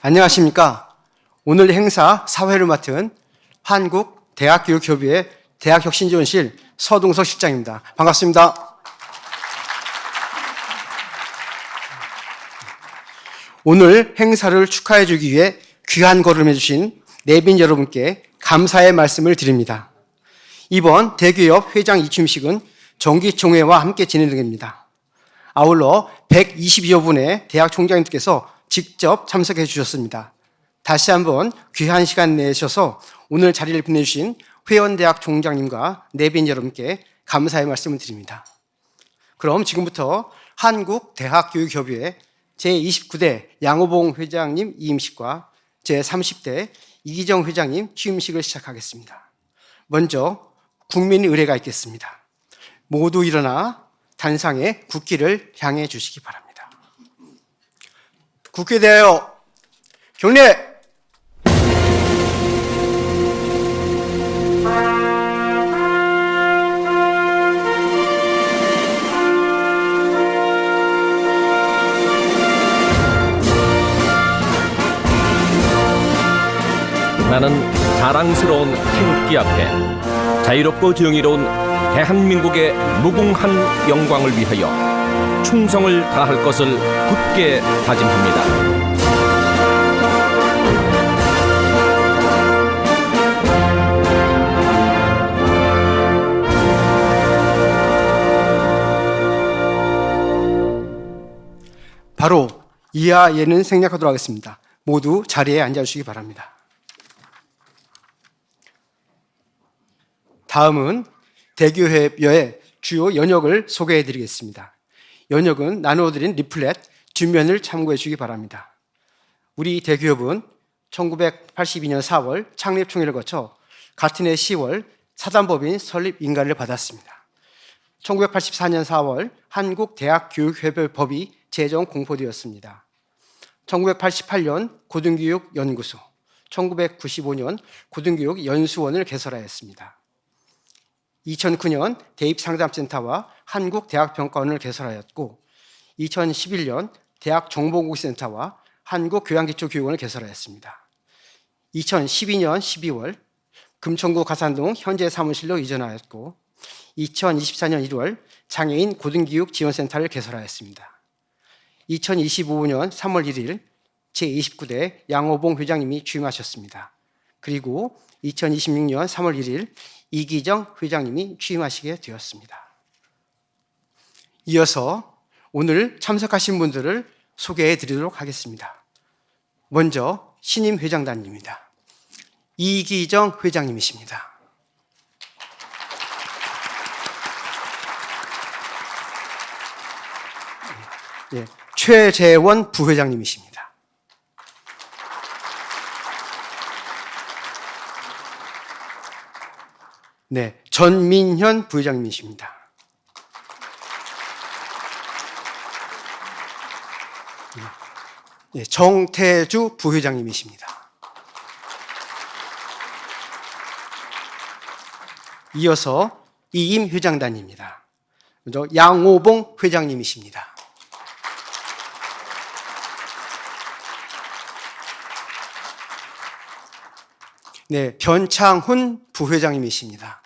안녕하십니까. 오늘 행사 사회를 맡은 한국대학교육협의회 대학혁신지원실 서동석 실장입니다. 반갑습니다. 오늘 행사를 축하해 주기 위해 귀한 걸음해 주신 내빈 여러분께 감사의 말씀을 드립니다. 이번 대기업 회장 이춤식은 정기총회와 함께 진행됩니다. 아울러 120여 분의 대학 총장님께서 직접 참석해 주셨습니다. 다시 한번 귀한 시간 내셔서 오늘 자리를 빛내주신 회원대학 총장님과 내빈 여러분께 감사의 말씀을 드립니다. 그럼 지금부터 한국대학교육협의회 제29대 양호봉 회장님 이임식과 제30대 이기정 회장님 취임식을 시작하겠습니다. 먼저 국민 의례가 있겠습니다. 모두 일어나 단상에 국기를 향해 주시기 바랍니다. 국기에 대하여 경례! 나는 자랑스러운 태극기 앞에 자유롭고 정의로운 대한민국의 무궁한 영광을 위하여 충성을 다할 것을 굳게 다짐합니다. 바로 이하 예는 생략하도록 하겠습니다. 모두 자리에 앉아주시기 바랍니다. 다음은 대교협의회의 주요 연역을 소개해 드리겠습니다. 연역은 나누어드린 리플렛 뒷면을 참고해 주시기 바랍니다. 우리 대교협은 1982년 4월 창립총회를 거쳐 같은 해 10월 사단법인 설립 인가를 받았습니다. 1984년 4월 한국대학교육협의법이 제정 공포되었습니다. 1988년 고등교육연구소, 1995년 고등교육연수원을 개설하였습니다. 2009년 대입상담센터와 한국대학평가원을 개설하였고 2011년 대학정보공시센터와 한국교양기초교육원을 개설하였습니다. 2012년 12월 금천구 가산동 현재 사무실로 이전하였고 2024년 1월 장애인 고등교육지원센터를 개설하였습니다. 2025년 3월 1일 제29대 양호봉 회장님이 취임하셨습니다. 그리고 2026년 3월 1일 이기정 회장님이 취임하시게 되었습니다. 이어서 오늘 참석하신 분들을 소개해 드리도록 하겠습니다. 먼저 신임 회장단입니다. 이기정 회장님이십니다. 네, 최재원 부회장님이십니다. 네, 전민현 부회장님이십니다. 네, 정태주 부회장님이십니다. 이어서 이임 회장단입니다. 먼저 양호봉 회장님이십니다. 네, 변창훈 부회장님이십니다.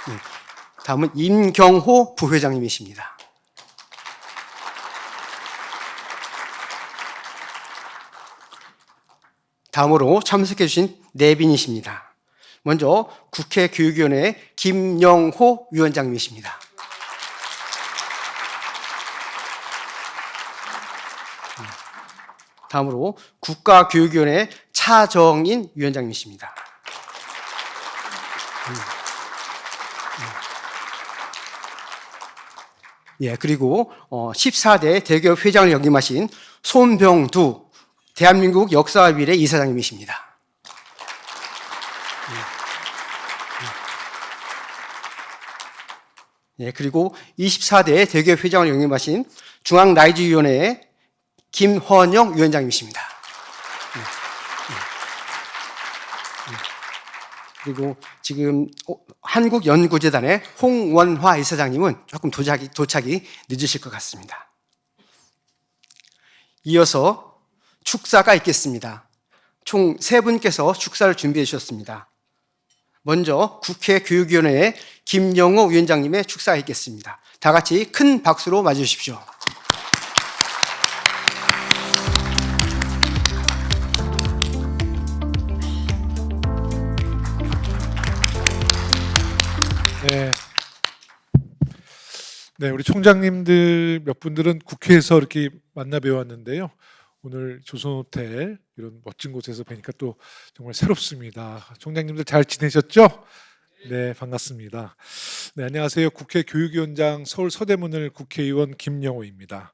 네, 다음은 임경호 부회장님이십니다. 다음으로 참석해 주신 내빈이십니다. 먼저 국회 교육위원회 김영호 위원장님이십니다. 다음으로 국가교육위원회 차정인 위원장님이십니다. 예, 그리고 14대 대기업 회장을 역임하신 손병두 대한민국 역사위례 이사장님이십니다. 예, 그리고 24대 대기업 회장을 역임하신 중앙라이즈위원회의 김헌영 위원장님이십니다. 그리고 지금 한국연구재단의 홍원화 이사장님은 조금 도착이 늦으실 것 같습니다. 이어서 축사가 있겠습니다. 총 3분께서 축사를 준비해 주셨습니다. 먼저 국회 교육위원회 김영호 위원장님의 축사가 있겠습니다. 다 같이 큰 박수로 맞이해 주십시오. 네. 네, 우리 총장님들 몇 분들은 국회에서 이렇게 만나 뵈왔는데요. 오늘 조선호텔 이런 멋진 곳에서 뵈니까 또 정말 새롭습니다. 총장님들 잘 지내셨죠? 네, 반갑습니다. 네, 안녕하세요. 국회 교육위원장 서울 서대문을 국회의원 김영호입니다.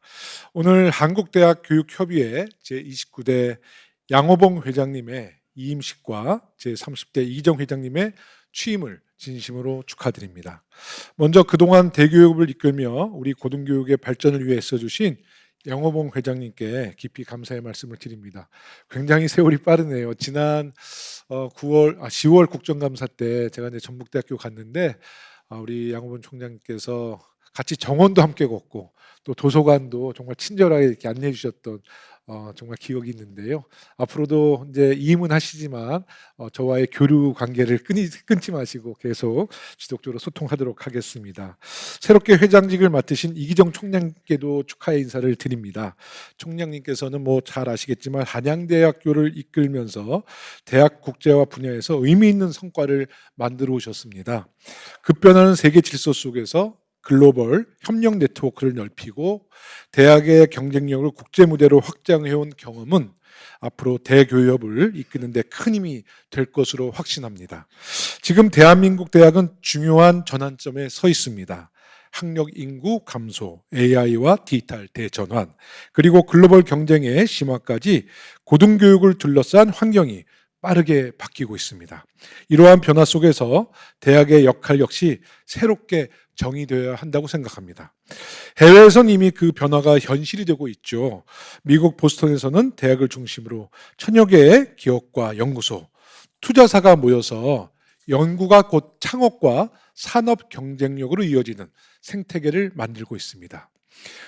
오늘 한국대학 교육협의회 제29대 양호봉 회장님의 이임식과 제30대 이정 회장님의 취임을 진심으로 축하드립니다. 먼저 그동안 대교육을 이끌며 우리 고등교육의 발전을 위해 애써주신 양호봉 회장님께 깊이 감사의 말씀을 드립니다. 굉장히 세월이 빠르네요. 지난 10월 국정감사 때 제가 이제 전북대학교 갔는데 우리 양호봉 총장님께서 같이 정원도 함께 걷고 또 도서관도 정말 친절하게 이렇게 안내해 주셨던 정말 기억이 있는데요. 앞으로도 이제 이임은 하시지만 저와의 교류 관계를 끊지 마시고 계속 지속적으로 소통하도록 하겠습니다. 새롭게 회장직을 맡으신 이기정 총장님께도 축하의 인사를 드립니다. 총장님께서는 뭐 잘 아시겠지만 한양대학교를 이끌면서 대학 국제화 분야에서 의미 있는 성과를 만들어 오셨습니다. 급변하는 세계 질서 속에서 글로벌 협력 네트워크를 넓히고 대학의 경쟁력을 국제 무대로 확장해온 경험은 앞으로 대교협을 이끄는 데 큰 힘이 될 것으로 확신합니다. 지금 대한민국 대학은 중요한 전환점에 서 있습니다. 학력 인구 감소, AI와 디지털 대전환, 그리고 글로벌 경쟁의 심화까지 고등교육을 둘러싼 환경이 빠르게 바뀌고 있습니다. 이러한 변화 속에서 대학의 역할 역시 새롭게 정의되어야 한다고 생각합니다. 해외에선 이미 그 변화가 현실이 되고 있죠. 미국 보스턴에서는 대학을 중심으로 1000여 개의 기업과 연구소, 투자사가 모여서 연구가 곧 창업과 산업 경쟁력으로 이어지는 생태계를 만들고 있습니다.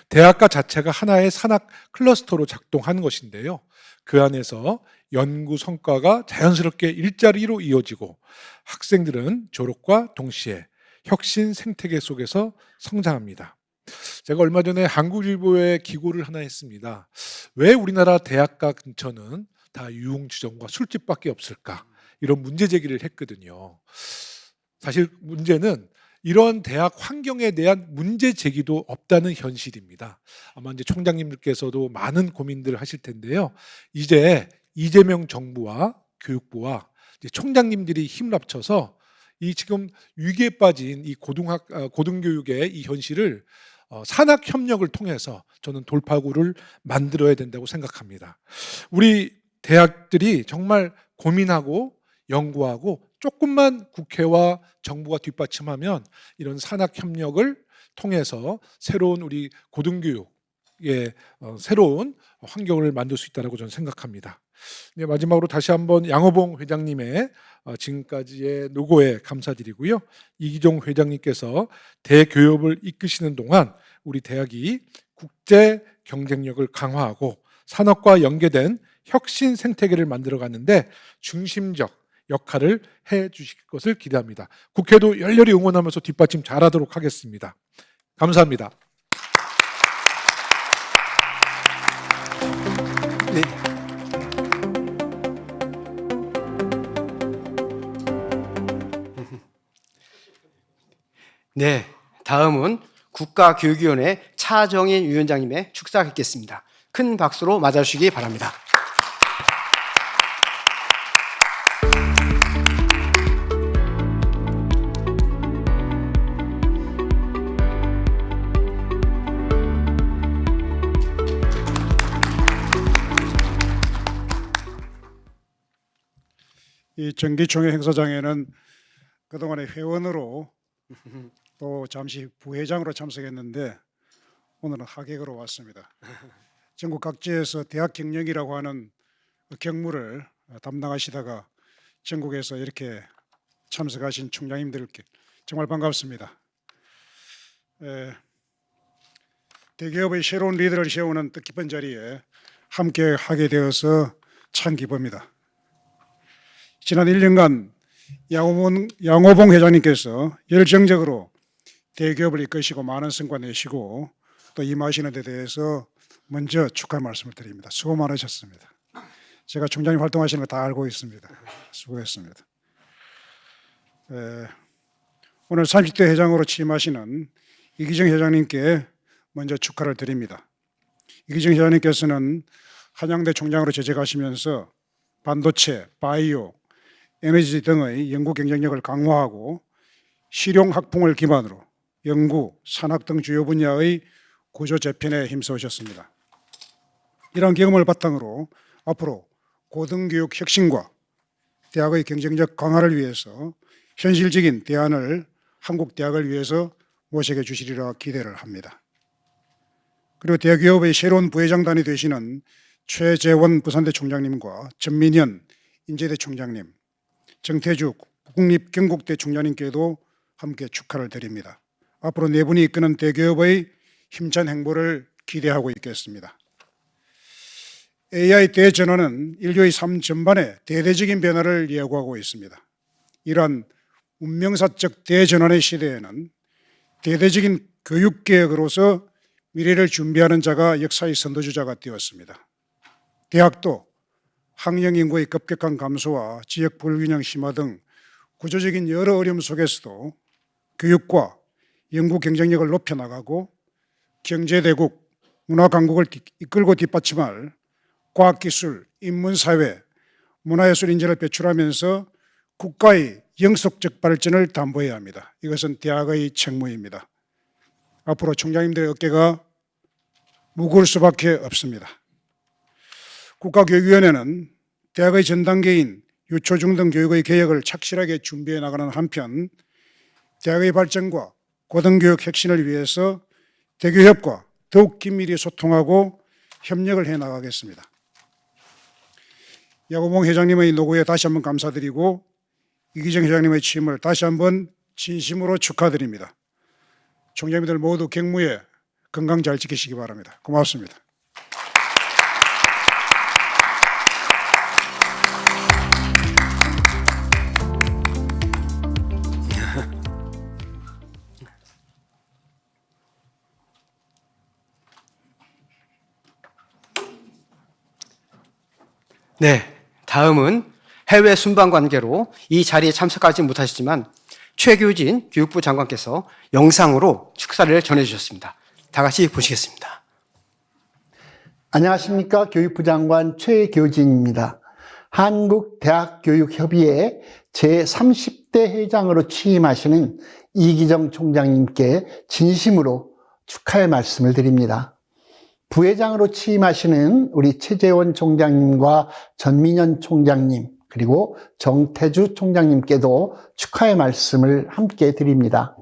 대학가 자체가 하나의 산학 클러스터로 작동하는 것인데요. 그 안에서 연구 성과가 자연스럽게 일자리로 이어지고 학생들은 졸업과 동시에 혁신 생태계 속에서 성장합니다. 제가 얼마 전에 한국일보에 기고를 하나 했습니다. 왜 우리나라 대학가 근처는 다 유흥주점과 술집밖에 없을까? 이런 문제 제기를 했거든요. 사실 문제는 이런 대학 환경에 대한 문제 제기도 없다는 현실입니다. 아마 이제 총장님들께서도 많은 고민들을 하실 텐데요. 이제 이재명 정부와 교육부와 이제 총장님들이 힘을 합쳐서 이 지금 위기에 빠진 이 고등교육의 이 현실을 산학 협력을 통해서 저는 돌파구를 만들어야 된다고 생각합니다. 우리 대학들이 정말 고민하고 연구하고 조금만 국회와 정부가 뒷받침하면 이런 산학 협력을 통해서 새로운 우리 고등교육의 새로운 환경을 만들 수 있다고 저는 생각합니다. 네, 마지막으로 다시 한번 양호봉 회장님의 지금까지의 노고에 감사드리고요. 이기종 회장님께서 대교협을 이끄시는 동안 우리 대학이 국제 경쟁력을 강화하고 산업과 연계된 혁신 생태계를 만들어가는데 중심적 역할을 해 주실 것을 기대합니다. 국회도 열렬히 응원하면서 뒷받침 잘하도록 하겠습니다. 감사합니다. 네. 네, 다음은 국가교육위원회 차정인 위원장님의 축사가 있겠습니다. 큰 박수로 맞아주시기 바랍니다. 이 정기총회 행사장에는 그동안의 회원으로 또 잠시 부회장으로 참석했는데 오늘은 하객으로 왔습니다. 전국 각지에서 대학 경영이라고 하는 경무를 담당하시다가 전국에서 이렇게 참석하신 총장님들께 정말 반갑습니다. 대기업의 새로운 리더를 세우는 뜻깊은 자리에 함께 하게 되어서 참 기쁩니다. 지난 1년간 양호봉 회장님께서 열정적으로 대기업을 이끄시고 많은 성과 내시고 또 임하시는 데 대해서 먼저 축하 말씀을 드립니다. 수고 많으셨습니다. 제가 총장님 활동하시는 거 다 알고 있습니다. 수고했습니다. 오늘 30대 회장으로 취임하시는 이기정 회장님께 먼저 축하를 드립니다. 이기정 회장님께서는 한양대 총장으로 재직하시면서 반도체, 바이오, 에너지 등의 연구 경쟁력을 강화하고 실용 학풍을 기반으로 연구, 산학 등 주요 분야의 구조 재편에 힘써오셨습니다. 이러한 경험을 바탕으로 앞으로 고등교육 혁신과 대학의 경쟁력 강화를 위해서 현실적인 대안을 한국 대학을 위해서 모색해 주시리라 기대를 합니다. 그리고 대기업의 새로운 부회장단이 되시는 최재원 부산대 총장님과 전민현 인제대 총장님, 정태주 국립경국대 총장님께도 함께 축하를 드립니다. 앞으로 네 분이 이끄는 대기업의 힘찬 행보를 기대하고 있겠습니다. AI 대전환은 인류의 삶 전반에 대대적인 변화를 예고하고 있습니다. 이러한 운명사적 대전환의 시대에는 대대적인 교육개혁으로서 미래를 준비하는 자가 역사의 선도주자가 되었습니다. 대학도 학령 인구의 급격한 감소와 지역 불균형 심화 등 구조적인 여러 어려움 속에서도 교육과 연구 경쟁력을 높여나가고 경제대국, 문화강국을 이끌고 뒷받침할 과학기술, 인문사회, 문화예술 인재를 배출하면서 국가의 영속적 발전을 담보해야 합니다. 이것은 대학의 책무입니다. 앞으로 총장님들의 어깨가 무거울 수밖에 없습니다. 국가교육위원회는 대학의 전 단계인 유초중등 교육의 개혁을 착실하게 준비해 나가는 한편 대학의 발전과 고등교육 혁신을 위해서 대교협과 더욱 긴밀히 소통하고 협력을 해 나가겠습니다. 양호봉 회장님의 노고에 다시 한번 감사드리고 이기정 회장님의 취임을 다시 한번 진심으로 축하드립니다. 총장님들 모두 경무에 건강 잘 지키시기 바랍니다. 고맙습니다. 네, 다음은 해외 순방 관계로 이 자리에 참석하지 못하셨지만 최규진 교육부 장관께서 영상으로 축사를 전해주셨습니다. 다 같이 보시겠습니다. 안녕하십니까. 교육부 장관 최규진입니다. 한국대학교육협의회 제30대 회장으로 취임하시는 이기정 총장님께 진심으로 축하의 말씀을 드립니다. 부회장으로 취임하시는 우리 최재원 총장님과 전민현 총장님 그리고 정태주 총장님께도 축하의 말씀을 함께 드립니다.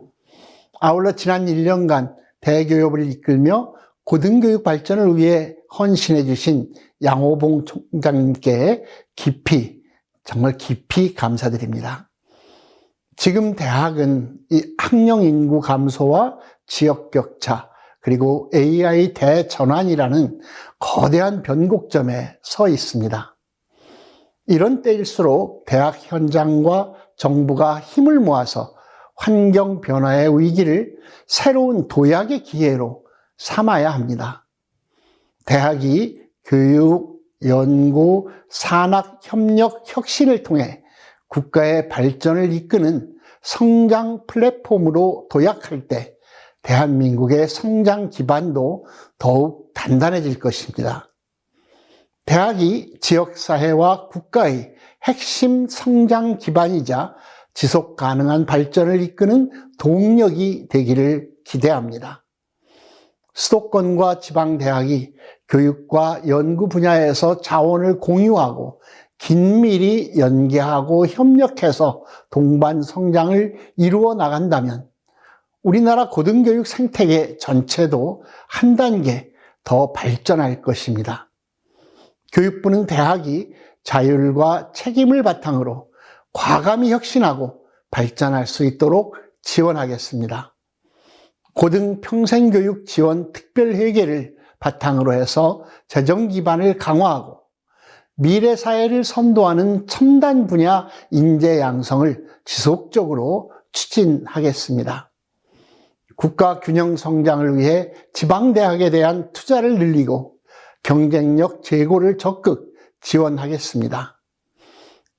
아울러 지난 1년간 대교협을 이끌며 고등교육 발전을 위해 헌신해 주신 양호봉 총장님께 정말 깊이 감사드립니다. 지금 대학은 이 학령 인구 감소와 지역 격차 그리고 AI 대전환이라는 거대한 변곡점에 서 있습니다. 이런 때일수록 대학 현장과 정부가 힘을 모아서 환경 변화의 위기를 새로운 도약의 기회로 삼아야 합니다. 대학이 교육, 연구, 산학, 협력, 혁신을 통해 국가의 발전을 이끄는 성장 플랫폼으로 도약할 때 대한민국의 성장 기반도 더욱 단단해질 것입니다. 대학이 지역사회와 국가의 핵심 성장 기반이자 지속 가능한 발전을 이끄는 동력이 되기를 기대합니다. 수도권과 지방대학이 교육과 연구 분야에서 자원을 공유하고 긴밀히 연계하고 협력해서 동반 성장을 이루어 나간다면 우리나라 고등교육 생태계 전체도 한 단계 더 발전할 것입니다. 교육부는 대학이 자율과 책임을 바탕으로 과감히 혁신하고 발전할 수 있도록 지원하겠습니다. 고등평생교육 지원 특별회계를 바탕으로 해서 재정 기반을 강화하고 미래 사회를 선도하는 첨단 분야 인재 양성을 지속적으로 추진하겠습니다. 국가 균형 성장을 위해 지방대학에 대한 투자를 늘리고 경쟁력 제고를 적극 지원하겠습니다.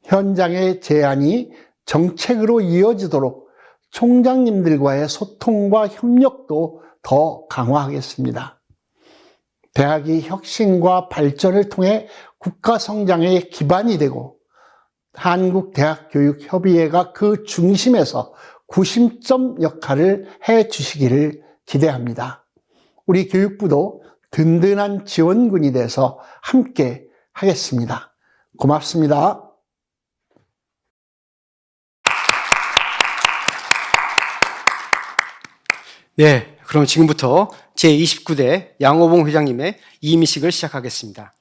현장의 제안이 정책으로 이어지도록 총장님들과의 소통과 협력도 더 강화하겠습니다. 대학이 혁신과 발전을 통해 국가 성장의 기반이 되고 한국대학교육협의회가 그 중심에서 구심점 역할을 해 주시기를 기대합니다. 우리 교육부도 든든한 지원군이 돼서 함께 하겠습니다. 고맙습니다. 네, 그럼 지금부터 제29대 양호봉 회장님의 임의식을 시작하겠습니다.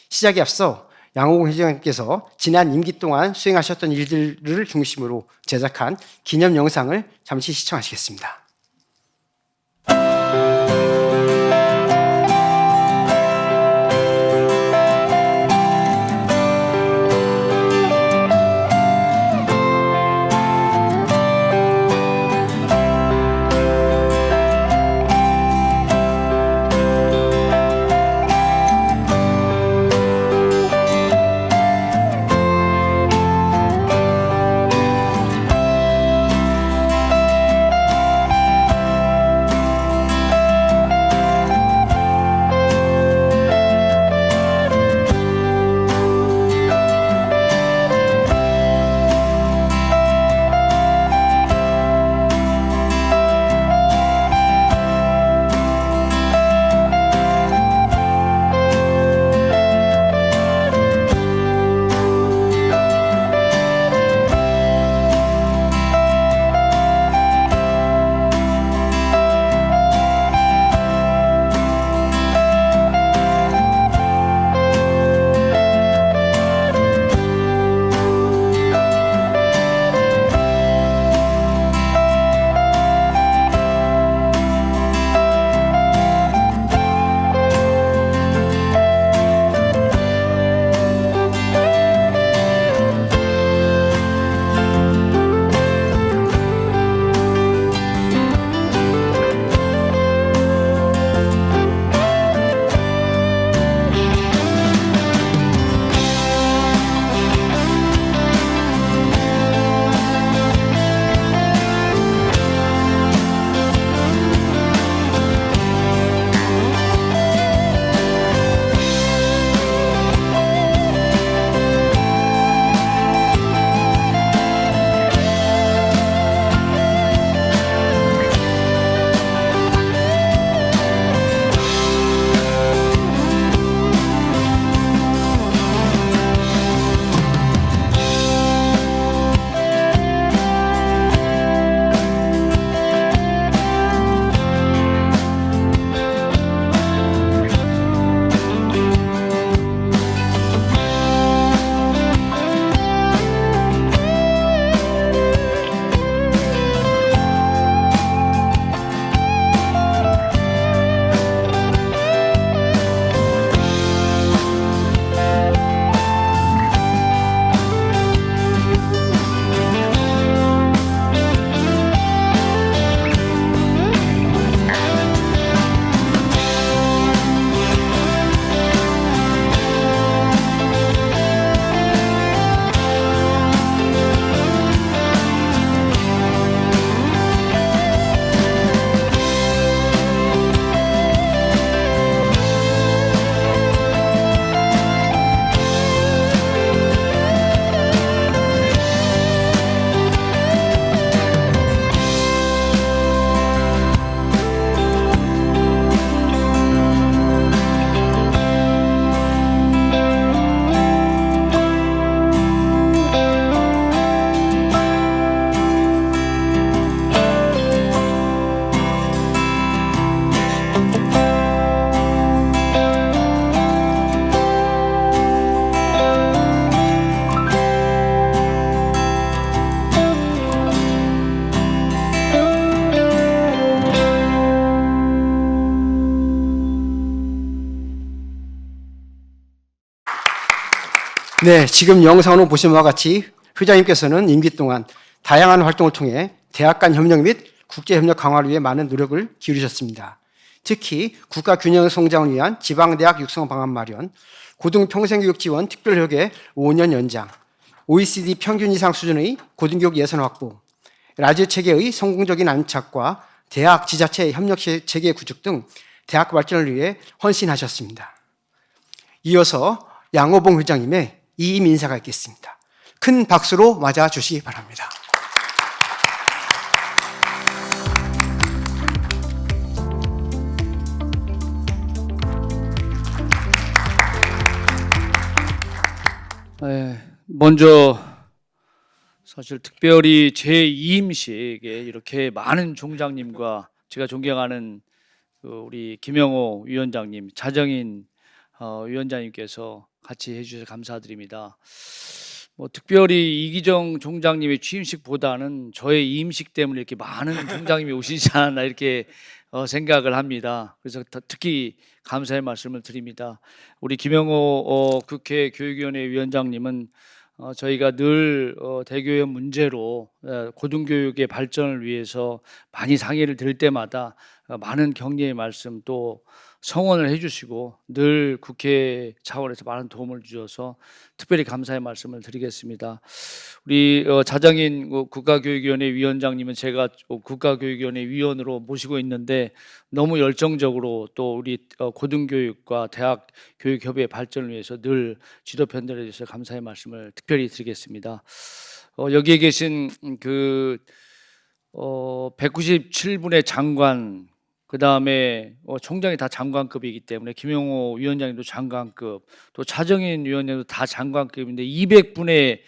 시작에 앞서 양호봉 회장님께서 지난 임기 동안 수행하셨던 일들을 중심으로 제작한 기념 영상을 잠시 시청하시겠습니다. 네, 지금 영상으로 보신 바와 같이 회장님께서는 임기 동안 다양한 활동을 통해 대학 간 협력 및 국제협력 강화를 위해 많은 노력을 기울이셨습니다. 특히 국가균형 성장을 위한 지방대학 육성 방안 마련, 고등평생교육 지원 특별협의 5년 연장, OECD 평균 이상 수준의 고등교육 예산 확보, 라지오 체계의 성공적인 안착과 대학 지자체 협력 체계 구축 등 대학 발전을 위해 헌신하셨습니다. 이어서 양호봉 회장님의 이임 인사가 있겠습니다. 큰 박수로 맞아 주시기 바랍니다. 먼저 사실 특별히 제 2임식에 이렇게 많은 총장님과 제가 존경하는 우리 김영호 위원장님, 자정인 위원장님께서 같이 해주셔서 감사드립니다. 뭐 특별히 이기정 총장님의 취임식보다는 저의 이임식 때문에 이렇게 많은 총장님이 오시지 않았나 이렇게 생각을 합니다. 그래서 특히 감사의 말씀을 드립니다. 우리 김영호 국회 교육위원회 위원장님은 저희가 늘 대교의 문제로 고등교육의 발전을 위해서 많이 상의를 드릴 때마다 많은 격려의 말씀 또 성원을 해주시고 늘 국회 차원에서 많은 도움을 주셔서 특별히 감사의 말씀을 드리겠습니다. 우리 자정인 국가교육위원회 위원장님은 제가 국가교육위원회 위원으로 모시고 있는데 너무 열정적으로 또 우리 고등교육과 대학 교육협의회 발전을 위해서 늘 지도 편들어 주셔서 감사의 말씀을 특별히 드리겠습니다. 여기에 계신 그 197분의 장관, 그 다음에 총장이 다 장관급이기 때문에 김영호 위원장님도 장관급, 또 차정인 위원장도 다 장관급인데 200분의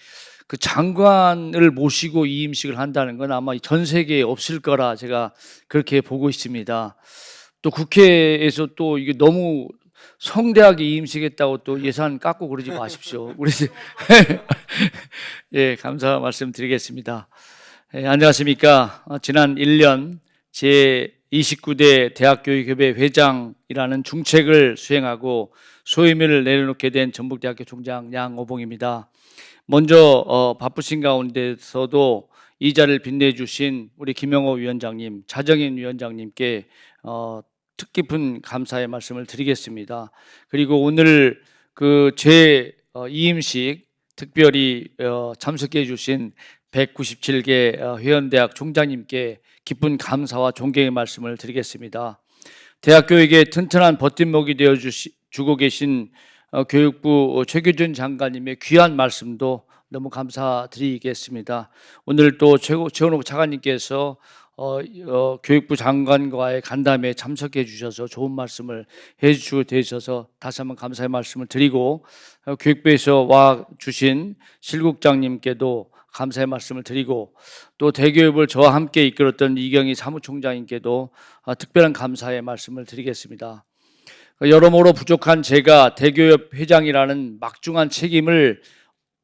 그 장관을 모시고 이임식을 한다는 건 아마 전 세계에 없을 거라 제가 그렇게 보고 있습니다. 또 국회에서 또 이게 너무 성대하게 이임식했다고 또 예산 깎고 그러지 마십시오. 우리 예, 감사 말씀드리겠습니다. 예, 안녕하십니까. 지난 1년 제 29대 대학교육협회 회장이라는 중책을 수행하고 소임을 내려놓게 된 전북대학교 총장 양오봉입니다. 먼저 바쁘신 가운데서도 이 자리를 빛내주신 우리 김영호 위원장님, 자정인 위원장님께 뜻깊은 감사의 말씀을 드리겠습니다. 그리고 오늘 그 제 이임식 특별히 참석해 주신 197개 회원대학 총장님께 깊은 감사와 존경의 말씀을 드리겠습니다. 대학교육에 튼튼한 버팀목이 되어 주고 계신 교육부 최규준 장관님의 귀한 말씀도 너무 감사드리겠습니다. 오늘 또 최원욱 차관님께서 교육부 장관과의 간담회에 참석해 주셔서 좋은 말씀을 해주시고 되셔서 다시 한번 감사의 말씀을 드리고 교육부에서 와 주신 실국장님께도 감사의 말씀을 드리고 또 대교육을 저와 함께 이끌었던 이경희 사무총장님께도 특별한 감사의 말씀을 드리겠습니다. 여러모로 부족한 제가 대교협 회장이라는 막중한 책임을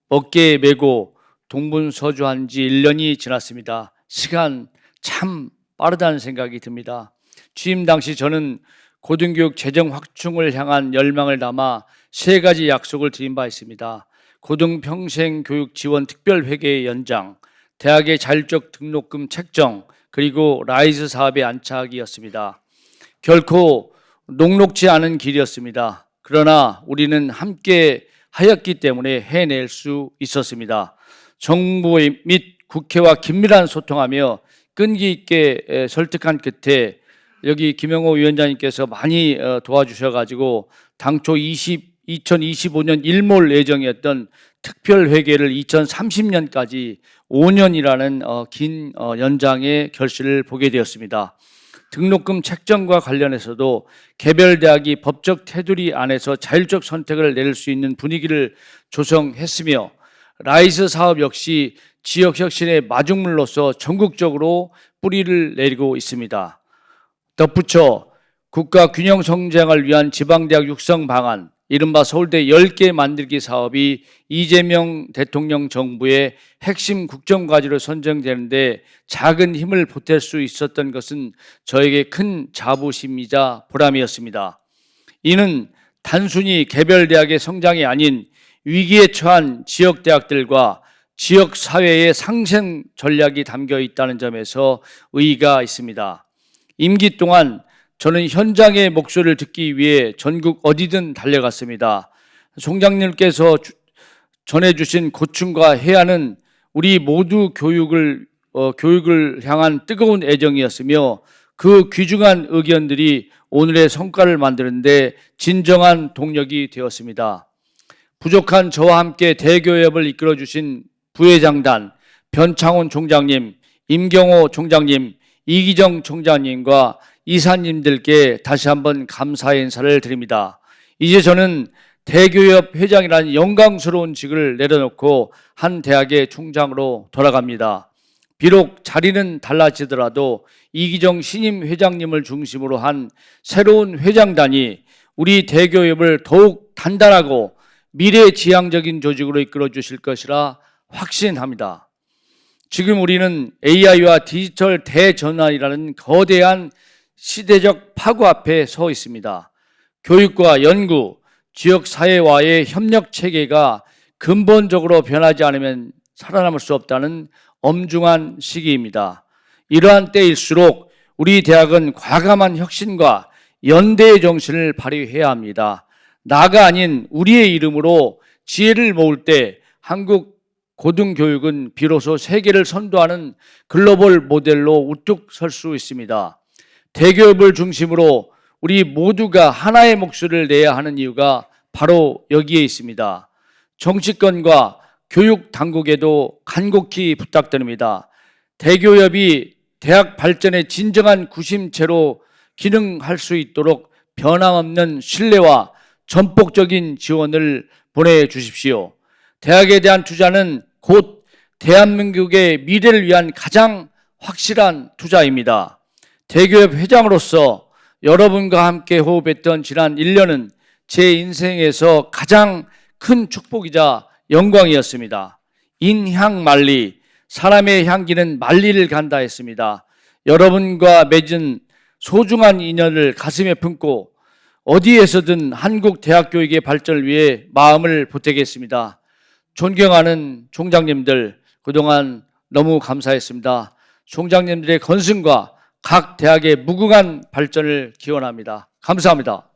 어깨에 메고 동분서주한 지 1년이 지났습니다. 시간 참 빠르다는 생각이 듭니다. 취임 당시 저는 고등교육 재정 확충을 향한 열망을 담아 3가지 약속을 드린 바 있습니다. 고등평생교육 지원 특별회계의 연장, 대학의 자율적 등록금 책정, 그리고 라이즈 사업의 안착이었습니다. 결코 녹록지 않은 길이었습니다. 그러나 우리는 함께 하였기 때문에 해낼 수 있었습니다. 정부 및 국회와 긴밀한 소통하며 끈기 있게 설득한 끝에 여기 김영호 위원장님께서 많이 도와주셔가지고 당초 2025년 일몰 예정이었던 특별회계를 2030년까지 5년이라는 긴 연장의 결실을 보게 되었습니다. 등록금 책정과 관련해서도 개별 대학이 법적 테두리 안에서 자율적 선택을 내릴 수 있는 분위기를 조성했으며 라이즈 사업 역시 지역 혁신의 마중물로서 전국적으로 뿌리를 내리고 있습니다. 덧붙여 국가 균형 성장을 위한 지방대학 육성 방안, 이른바 서울대 10개 만들기 사업이 이재명 대통령 정부의 핵심 국정과제로 선정되는데 작은 힘을 보탤 수 있었던 것은 저에게 큰 자부심이자 보람이었습니다. 이는 단순히 개별 대학의 성장이 아닌 위기에 처한 지역 대학들과 지역 사회의 상생 전략이 담겨 있다는 점에서 의의가 있습니다. 임기 동안 저는 현장의 목소리를 듣기 위해 전국 어디든 달려갔습니다. 총장님께서 전해주신 고충과 해안은 우리 모두 교육을 향한 뜨거운 애정이었으며 그 귀중한 의견들이 오늘의 성과를 만드는데 진정한 동력이 되었습니다. 부족한 저와 함께 대교협을 이끌어주신 부회장단, 변창훈 총장님, 임경호 총장님, 이기정 총장님과 이사님들께 다시 한번 감사의 인사를 드립니다. 이제 저는 대교협 회장이라는 영광스러운 직을 내려놓고 한 대학의 총장으로 돌아갑니다. 비록 자리는 달라지더라도 이기정 신임 회장님을 중심으로 한 새로운 회장단이 우리 대교협을 더욱 단단하고 미래지향적인 조직으로 이끌어 주실 것이라 확신합니다. 지금 우리는 AI와 디지털 대전환이라는 거대한 시대적 파고 앞에 서 있습니다. 교육과 연구, 지역사회와의 협력 체계가 근본적으로 변하지 않으면 살아남을 수 없다는 엄중한 시기입니다. 이러한 때일수록 우리 대학은 과감한 혁신과 연대의 정신을 발휘해야 합니다. 나가 아닌 우리의 이름으로 지혜를 모을 때 한국 고등교육은 비로소 세계를 선도하는 글로벌 모델로 우뚝 설 수 있습니다. 대교협을 중심으로 우리 모두가 하나의 목소리를 내야 하는 이유가 바로 여기에 있습니다. 정치권과 교육 당국에도 간곡히 부탁드립니다. 대교협이 대학 발전의 진정한 구심체로 기능할 수 있도록 변함없는 신뢰와 전폭적인 지원을 보내주십시오. 대학에 대한 투자는 곧 대한민국의 미래를 위한 가장 확실한 투자입니다. 대교협 회장으로서 여러분과 함께 호흡했던 지난 1년은 제 인생에서 가장 큰 축복이자 영광이었습니다. 인향만리, 사람의 향기는 만리를 간다 했습니다. 여러분과 맺은 소중한 인연을 가슴에 품고 어디에서든 한국 대학 교육의 발전을 위해 마음을 보태겠습니다. 존경하는 총장님들, 그동안 너무 감사했습니다. 총장님들의 건승과 각 대학의 무궁한 발전을 기원합니다. 감사합니다.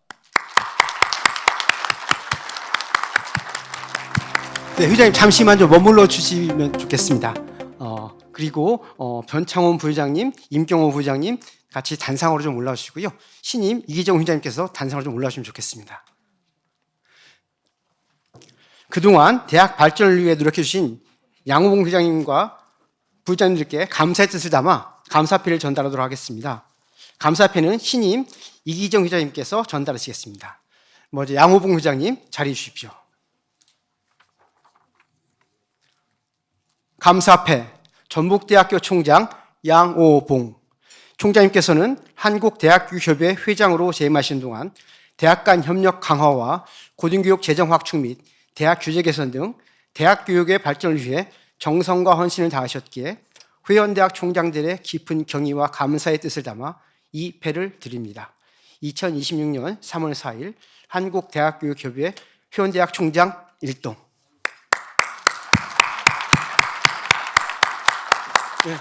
네, 회장님 잠시만 좀 머물러 주시면 좋겠습니다. 그리고 변창훈 부회장님, 임경호 부회장님 같이 단상으로 좀 올라오시고요. 신임 이기정 회장님께서 단상으로 좀 올라오시면 좋겠습니다. 그동안 대학 발전을 위해 노력해 주신 양호봉 회장님과 부회장님들께 감사의 뜻을 담아 감사패를 전달하도록 하겠습니다. 감사패는 신임 이기정 회장님께서 전달하시겠습니다. 먼저 양호봉 회장님 자리해 주십시오. 감사패 전북대학교 총장 양오봉 총장님께서는 한국대학교협의 회장으로 재임하신 동안 대학 간 협력 강화와 고등교육 재정 확충 및 대학 규제 개선 등 대학 교육의 발전을 위해 정성과 헌신을 다하셨기에 회원대학 총장들의 깊은 경의와 감사의 뜻을 담아 이 패를 드립니다. 2026년 3월 4일 한국대학교육협의 회원대학 총장 1동. 네.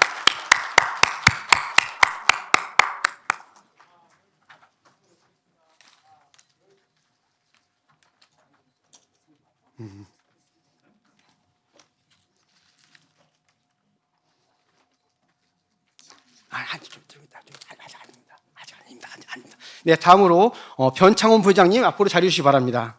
아직 아닙니다. 네, 다음으로 변창훈 부회장님 앞으로 자리해 주시기 바랍니다.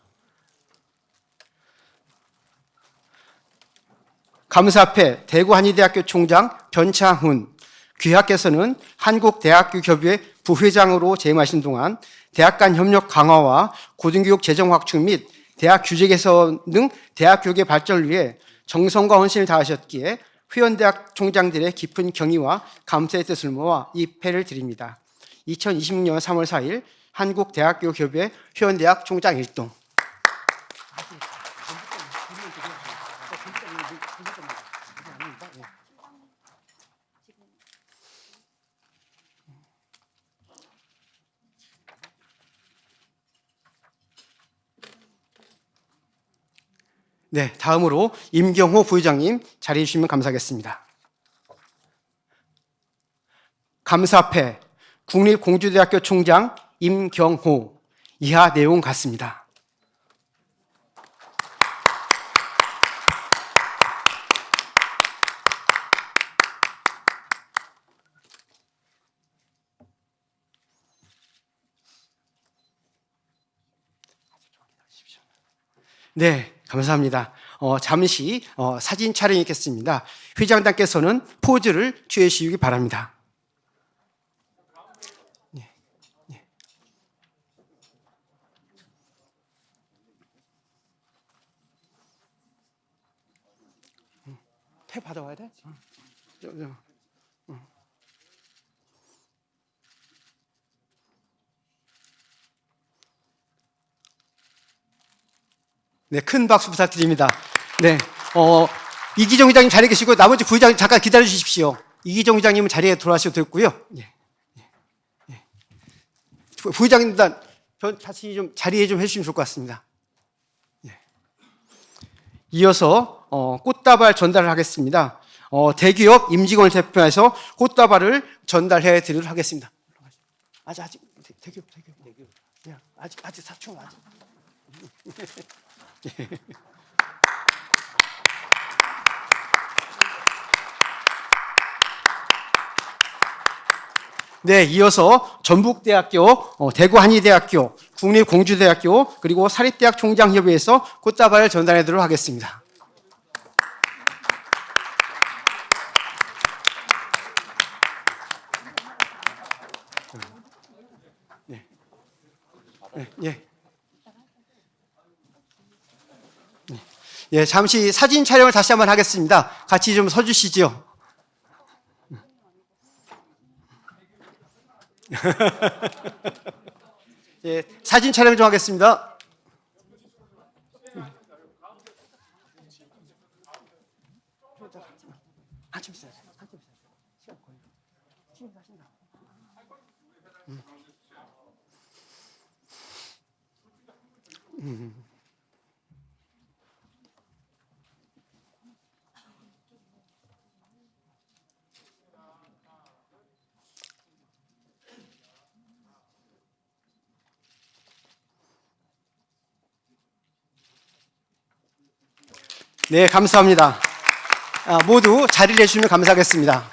감사패 대구한의대학교 총장 변창훈 귀하께서는 한국대학교협의 부회장으로 재임하신 동안 대학 간 협력 강화와 고등교육 재정 확충 및 대학 규제 개선 등 대학 교육의 발전을 위해 정성과 헌신을 다하셨기에 회원대학 총장들의 깊은 경의와 감사의 뜻을 모아 이 패를 드립니다. 2026년 3월 4일 한국대학교협의 회원대학 총장 1동. 네, 다음으로 임경호 부회장님 자리해 주시면 감사하겠습니다. 감사패 국립공주대학교 총장 임경호 이하 내용 같습니다. 네, 감사합니다. 잠시 사진 촬영이 있겠습니다. 회장단께서는 포즈를 취해 주시기 바랍니다. 네, 네. 탭 받아와야 돼? 네, 큰 박수 부탁드립니다. 네, 이기정 회장님 자리에 계시고 나머지 부회장님 잠깐 기다려 주십시오. 이기정 회장님은 자리에 돌아가셔도 됐고요. 예, 예. 부회장님 다시 좀 자리에 좀 해주시면 좋을 것 같습니다. 예. 이어서 꽃다발 전달을 하겠습니다. 대기업 임직원을 대표해서 꽃다발을 전달해 드리도록 하겠습니다. 아직 대기업. 예, 아직 사춘 아직. 네, 이어서 전북대학교, 대구한의대학교, 국립공주대학교 그리고 사립대학 총장협의회에서 꽃다발을 전달해 드리도록 하겠습니다. 네. 예. 예, 잠시 사진 촬영을 다시 한번 하겠습니다. 같이 좀 서주시죠. 예, 사진 촬영 좀 하겠습니다. 네, 감사합니다. 모두 자리를 해주시면 감사하겠습니다.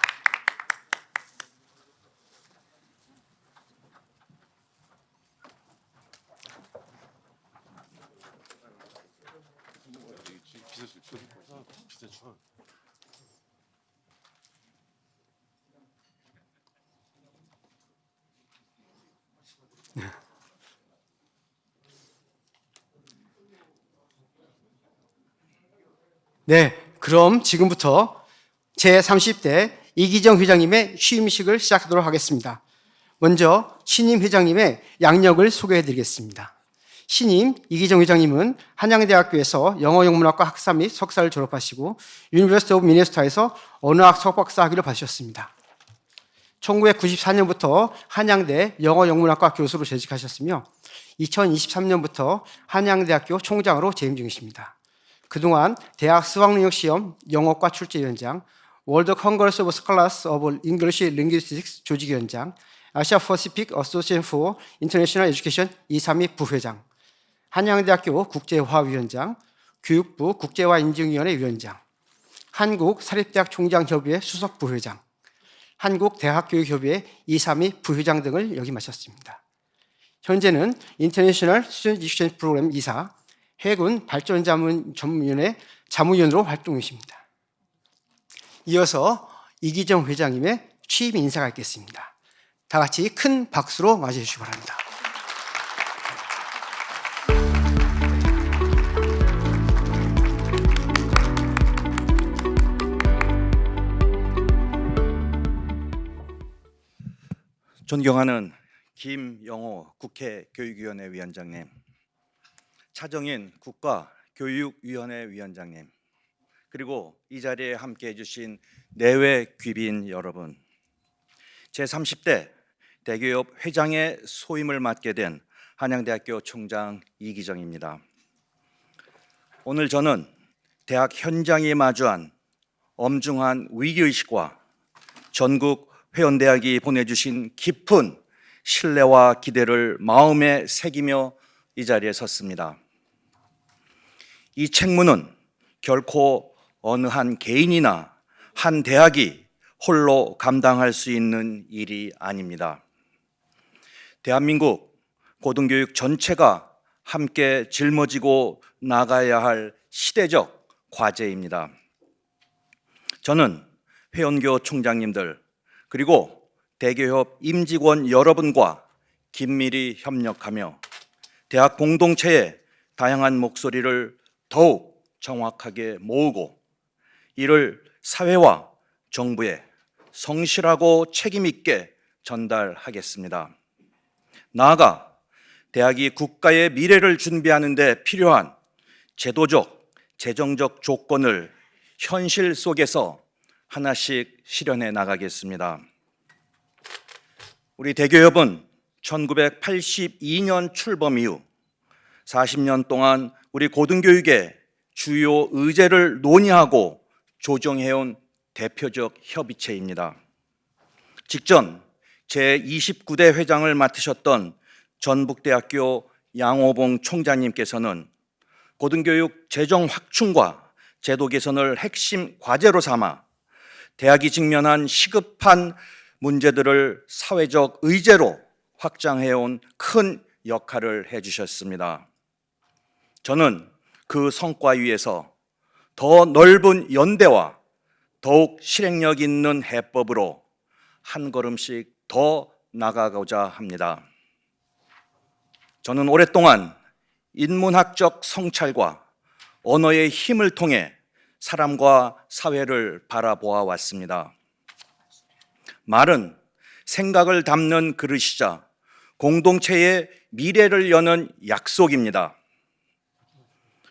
네, 그럼 지금부터 제30대 이기정 회장님의 취임식을 시작하도록 하겠습니다. 먼저 신임 회장님의 양력을 소개해드리겠습니다. 신임 이기정 회장님은 한양대학교에서 영어영문학과 학사 및 석사를 졸업하시고 유니버시티 오브 미네소타에서 언어학 석박사 학위를 받으셨습니다. 1994년부터 한양대 영어영문학과 교수로 재직하셨으며 2023년부터 한양대학교 총장으로 재임 중이십니다. 그동안 대학 수학능력시험 영어과 출제위원장, 월드 컨그레스 오브 스칼라스 오브 잉글리시 링귀스틱스 조직위원장, 아시아 퍼시픽 어소시에이션 포 인터내셔널 에듀케이션 이사미 부회장, 한양대학교 국제화위원장, 교육부 국제화인증위원회 위원장, 한국사립대학 총장협의회 수석부회장, 한국대학교육협의회 이사미 부회장 등을 역임하셨습니다. 현재는 인터내셔널 스튜던트 익스체인지 프로그램 이사, 해군 발전자문전문위원회 자문위원으로 활동 중이십니다. 이어서 이기정 회장님의 취임 인사가 있겠습니다. 다 같이 큰 박수로 맞이해 주시기 바랍니다. 존경하는 김영호 국회 교육위원회 위원장님, 차정인 국가교육위원회 위원장님, 그리고 이 자리에 함께해 주신 내외 귀빈 여러분, 제30대 대기업 회장의 소임을 맡게 된 한양대학교 총장 이기정입니다. 오늘 저는 대학 현장이 마주한 엄중한 위기의식과 전국 회원대학이 보내주신 깊은 신뢰와 기대를 마음에 새기며 이 자리에 섰습니다. 이 책무는 결코 어느 한 개인이나 한 대학이 홀로 감당할 수 있는 일이 아닙니다. 대한민국 고등교육 전체가 함께 짊어지고 나가야 할 시대적 과제입니다. 저는 회원교 총장님들 그리고 대교협 임직원 여러분과 긴밀히 협력하며 대학 공동체의 다양한 목소리를 더욱 정확하게 모으고 이를 사회와 정부에 성실하고 책임 있게 전달하겠습니다. 나아가 대학이 국가의 미래를 준비하는 데 필요한 제도적, 재정적 조건을 현실 속에서 하나씩 실현해 나가겠습니다. 우리 대교협은 1982년 출범 이후 40년 동안 우리 고등교육의 주요 의제를 논의하고 조정해온 대표적 협의체입니다. 직전 제29대 회장을 맡으셨던 전북대학교 양호봉 총장님께서는 고등교육 재정 확충과 제도 개선을 핵심 과제로 삼아 대학이 직면한 시급한 문제들을 사회적 의제로 확장해온 큰 역할을 해주셨습니다. 저는 그 성과 위에서 더 넓은 연대와 더욱 실행력 있는 해법으로 한 걸음씩 더 나가고자 합니다. 저는 오랫동안 인문학적 성찰과 언어의 힘을 통해 사람과 사회를 바라보아 왔습니다. 말은 생각을 담는 그릇이자 공동체의 미래를 여는 약속입니다.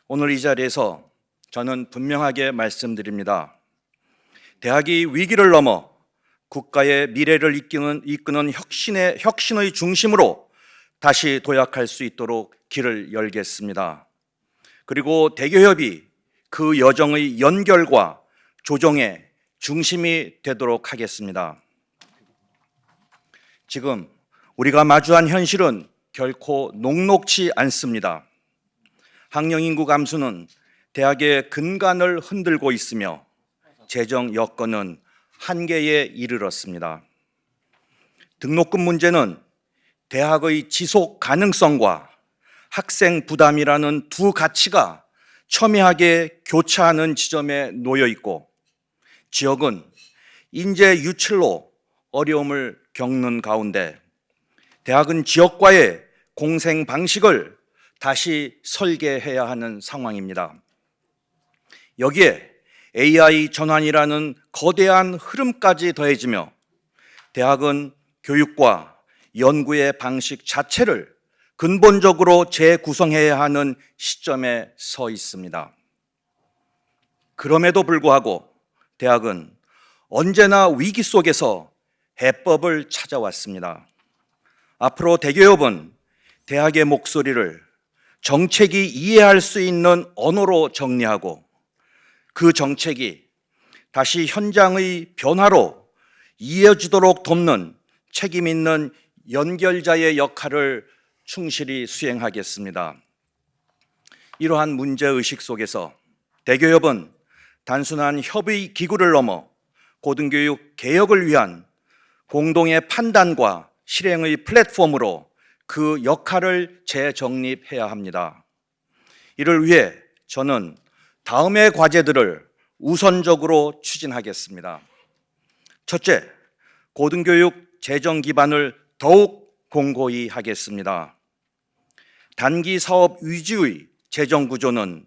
오늘 이 자리에서 저는 분명하게 말씀드립니다. 대학이 위기를 넘어 국가의 미래를 이끄는 혁신의 중심으로 다시 도약할 수 있도록 길을 열겠습니다. 그리고 대교협이 그 여정의 연결과 조정의 중심이 되도록 하겠습니다. 지금 우리가 마주한 현실은 결코 녹록지 않습니다. 학령 인구 감소는 대학의 근간을 흔들고 있으며 재정 여건은 한계에 이르렀습니다. 등록금 문제는 대학의 지속 가능성과 학생 부담이라는 두 가치가 첨예하게 교차하는 지점에 놓여 있고 지역은 인재 유출로 어려움을 겪는 가운데 대학은 지역과의 공생 방식을 다시 설계해야 하는 상황입니다. 여기에 AI 전환이라는 거대한 흐름까지 더해지며 대학은 교육과 연구의 방식 자체를 근본적으로 재구성해야 하는 시점에 서 있습니다. 그럼에도 불구하고 대학은 언제나 위기 속에서 해법을 찾아왔습니다. 앞으로 대교협은 대학의 목소리를 정책이 이해할 수 있는 언어로 정리하고 그 정책이 다시 현장의 변화로 이어지도록 돕는 책임 있는 연결자의 역할을 충실히 수행하겠습니다. 이러한 문제의식 속에서 대교협은 단순한 협의 기구를 넘어 고등교육 개혁을 위한 공동의 판단과 실행의 플랫폼으로 그 역할을 재정립해야 합니다. 이를 위해 저는 다음의 과제들을 우선적으로 추진하겠습니다. 첫째, 고등교육 재정 기반을 더욱 공고히 하겠습니다. 단기 사업 위주의 재정 구조는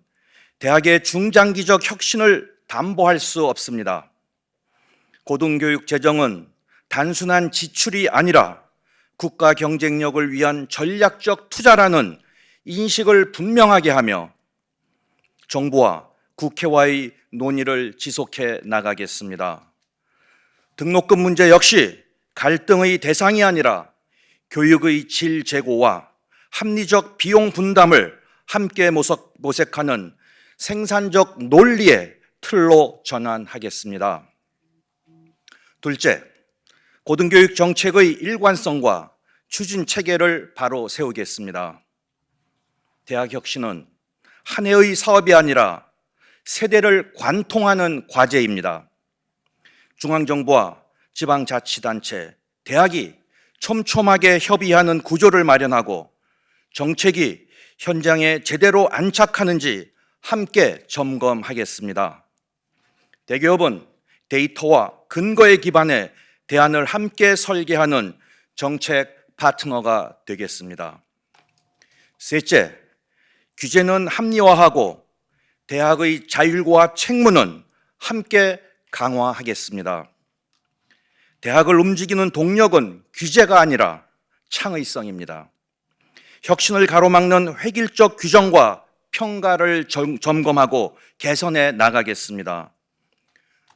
대학의 중장기적 혁신을 담보할 수 없습니다. 고등교육 재정은 단순한 지출이 아니라 국가 경쟁력을 위한 전략적 투자라는 인식을 분명하게 하며 정부와 국회와의 논의를 지속해 나가겠습니다. 등록금 문제 역시 갈등의 대상이 아니라 교육의 질 제고와 합리적 비용 분담을 함께 모색하는 생산적 논리의 틀로 전환하겠습니다. 둘째, 고등교육 정책의 일관성과 추진 체계를 바로 세우겠습니다. 대학혁신은 한 해의 사업이 아니라 세대를 관통하는 과제입니다. 중앙정부와 지방자치단체, 대학이 촘촘하게 협의하는 구조를 마련하고 정책이 현장에 제대로 안착하는지 함께 점검하겠습니다. 대기업은 데이터와 근거에 기반해 대안을 함께 설계하는 정책 파트너가 되겠습니다. 셋째, 규제는 합리화하고 대학의 자율과 책무는 함께 강화하겠습니다. 대학을 움직이는 동력은 규제가 아니라 창의성입니다. 혁신을 가로막는 획일적 규정과 평가를 점검하고 개선해 나가겠습니다.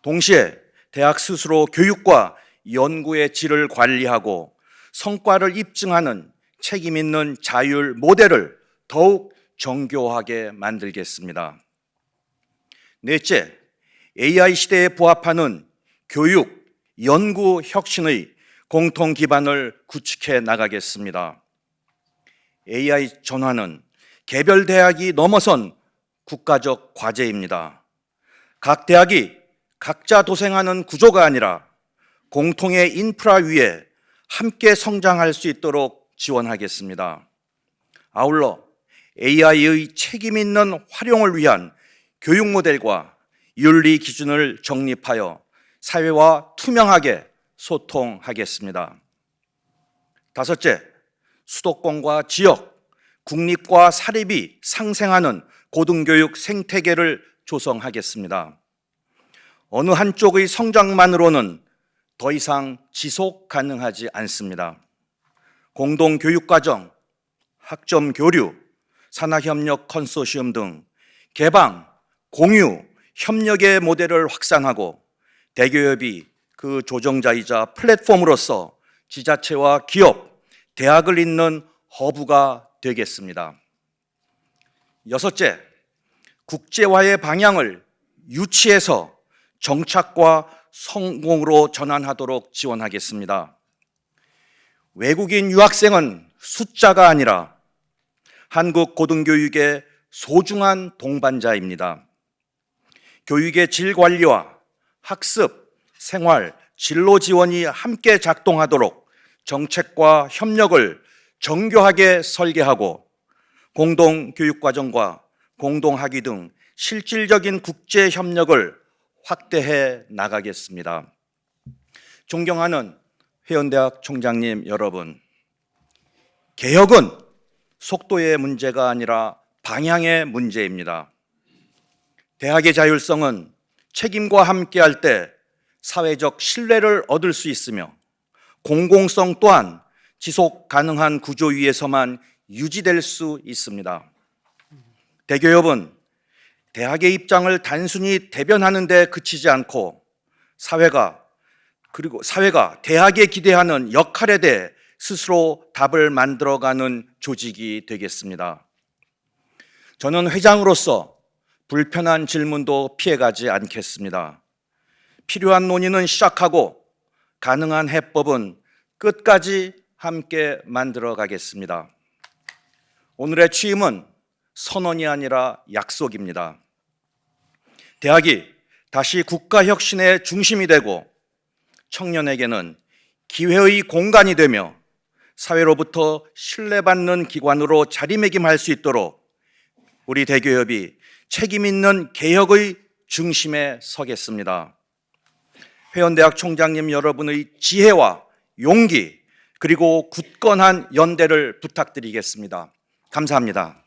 동시에 대학 스스로 교육과 연구의 질을 관리하고 성과를 입증하는 책임 있는 자율 모델을 더욱 정교하게 만들겠습니다. 넷째, AI 시대에 부합하는 교육, 연구 혁신의 공통 기반을 구축해 나가겠습니다. AI 전환은 개별 대학이 넘어선 국가적 과제입니다. 각 대학이 각자 도생하는 구조가 아니라 공통의 인프라 위에 함께 성장할 수 있도록 지원하겠습니다. 아울러 AI의 책임 있는 활용을 위한 교육 모델과 윤리 기준을 정립하여 사회와 투명하게 소통하겠습니다. 다섯째, 수도권과 지역, 국립과 사립이 상생하는 고등교육 생태계를 조성하겠습니다. 어느 한쪽의 성장만으로는 더 이상 지속 가능하지 않습니다. 공동교육과정, 학점 교류, 산하협력 컨소시엄 등 개방, 공유, 협력의 모델을 확산하고 대기업이 그 조정자이자 플랫폼으로서 지자체와 기업, 대학을 잇는 허브가 되겠습니다. 여섯째, 국제화의 방향을 유치해서 정착과 성공으로 전환하도록 지원하겠습니다. 외국인 유학생은 숫자가 아니라 한국 고등교육의 소중한 동반자입니다. 교육의 질 관리와 학습, 생활, 진로 지원이 함께 작동하도록 정책과 협력을 정교하게 설계하고 공동교육과정과 공동학위 등 실질적인 국제 협력을 확대해 나가겠습니다. 존경하는 회원대학 총장님 여러분, 개혁은 속도의 문제가 아니라 방향의 문제입니다. 대학의 자율성은 책임과 함께할 때 사회적 신뢰를 얻을 수 있으며 공공성 또한 지속 가능한 구조 위에서만 유지될 수 있습니다. 대기업은 대학의 입장을 단순히 대변하는 데 그치지 않고 사회가 대학에 기대하는 역할에 대해 스스로 답을 만들어가는 조직이 되겠습니다. 저는 회장으로서 불편한 질문도 피해가지 않겠습니다. 필요한 논의는 시작하고 가능한 해법은 끝까지 함께 만들어 가겠습니다. 오늘의 취임은 선언이 아니라 약속입니다. 대학이 다시 국가 혁신의 중심이 되고 청년에게는 기회의 공간이 되며 사회로부터 신뢰받는 기관으로 자리매김할 수 있도록 우리 대기업이 책임 있는 개혁의 중심에 서겠습니다. 회원대학 총장님 여러분의 지혜와 용기 그리고 굳건한 연대를 부탁드리겠습니다. 감사합니다.